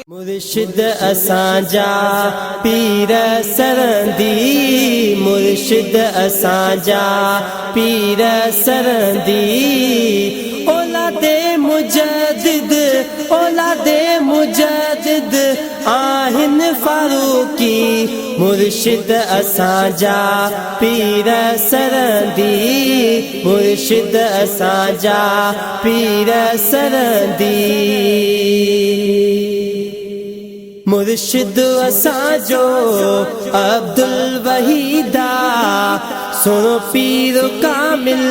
मुर्शिद असांजा पीर सरंदी, मुर्शिद असांजा पीर सरंदी। औलादे मुजद्दिद, औलादे मुजद्दिद आहिन फारूकी। मुर्शिद असांजा पीर सरंदी, मुर्शिद असांजा पीर सरंदी। मुर्शिद असांजो अब्दुल वहीदा, सुनो पीर कामिल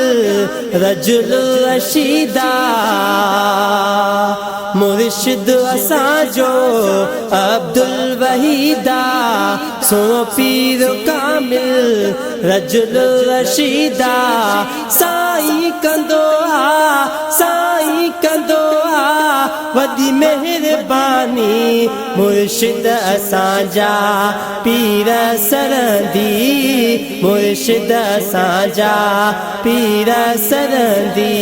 रजुल रशीदा। मुर्शिद असांजो अब्दुल वहीदा, सुनो पीर कामिल रजुल रशीदा। साईं कंदो आ, साईं कंदो आ वॾी मेहरबानी। मुर्शिद असांजा पीर सरंदी, मुर्शिद असांजा पीर सरंदी।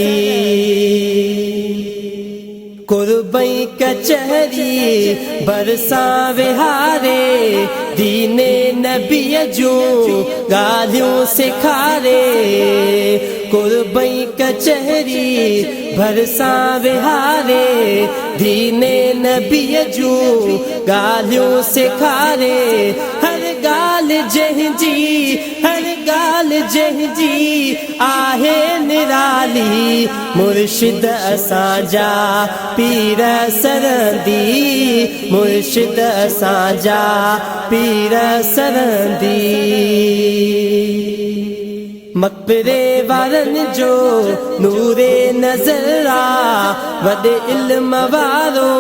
कुर्बई कचहरी बरसां विहारे, दीने नबीअ जूं ॻाल्हियूं सेखारे। कुर्बई कचहरी बरसां विहारे, दीने नबीअ जूं ॻाल्हियूं सेखारे। हर ॻाल्हि जंहिंजी, हर ॻाल्हि जंहिंजी आहे निराली। मुर्शिद असांजा पीर सरंदी, मुर्शिद असांजा पीर सरंदी। मक़बरे वारनि जो नूरे नज़र आ, वॾे इल्म वारो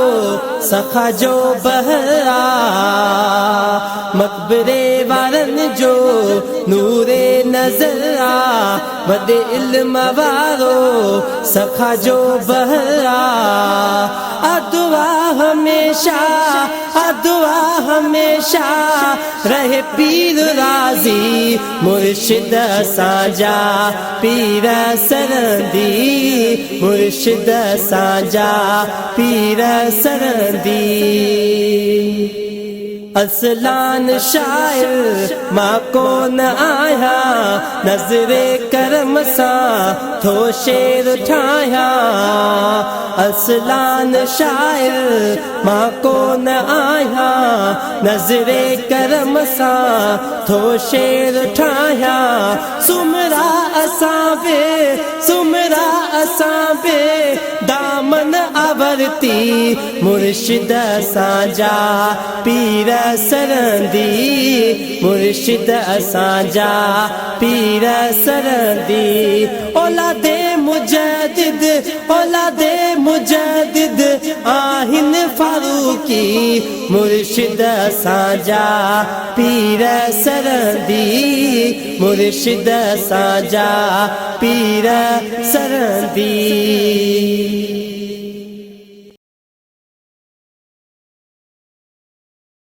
सखा जो बहरा। मक़बरे वारनि जो नूरे नज़र आ, वॾे इल्म वारो सखा जो बहरा। दुआ हमेशा, दुआ हमेशा रहे पीर राज़ी। मुर्शिद असांजा पीर सरंदी, मुर्शिद असांजा पीर सरंदी। असलान शायर मां कोन आहियां, नज़रे करम सां थो शेर ठाहियां। असलान शायर मां कोन आहियां, नज़रे करम सां थो शेर ठाहियां। सुमरा असां बे, सुमरा असां बे दामन आवर्ती। मुर्शिद असांजा पीर सरंदी, मुर्शिद असांजा पीर सरंदी। औलादे मुजद्दिद, औलादे मुजद्दिद आहिन फारूकी। मुर्शिद असांजा पीर सरंदी, मुर्शिद असांजा पीर सरंदी।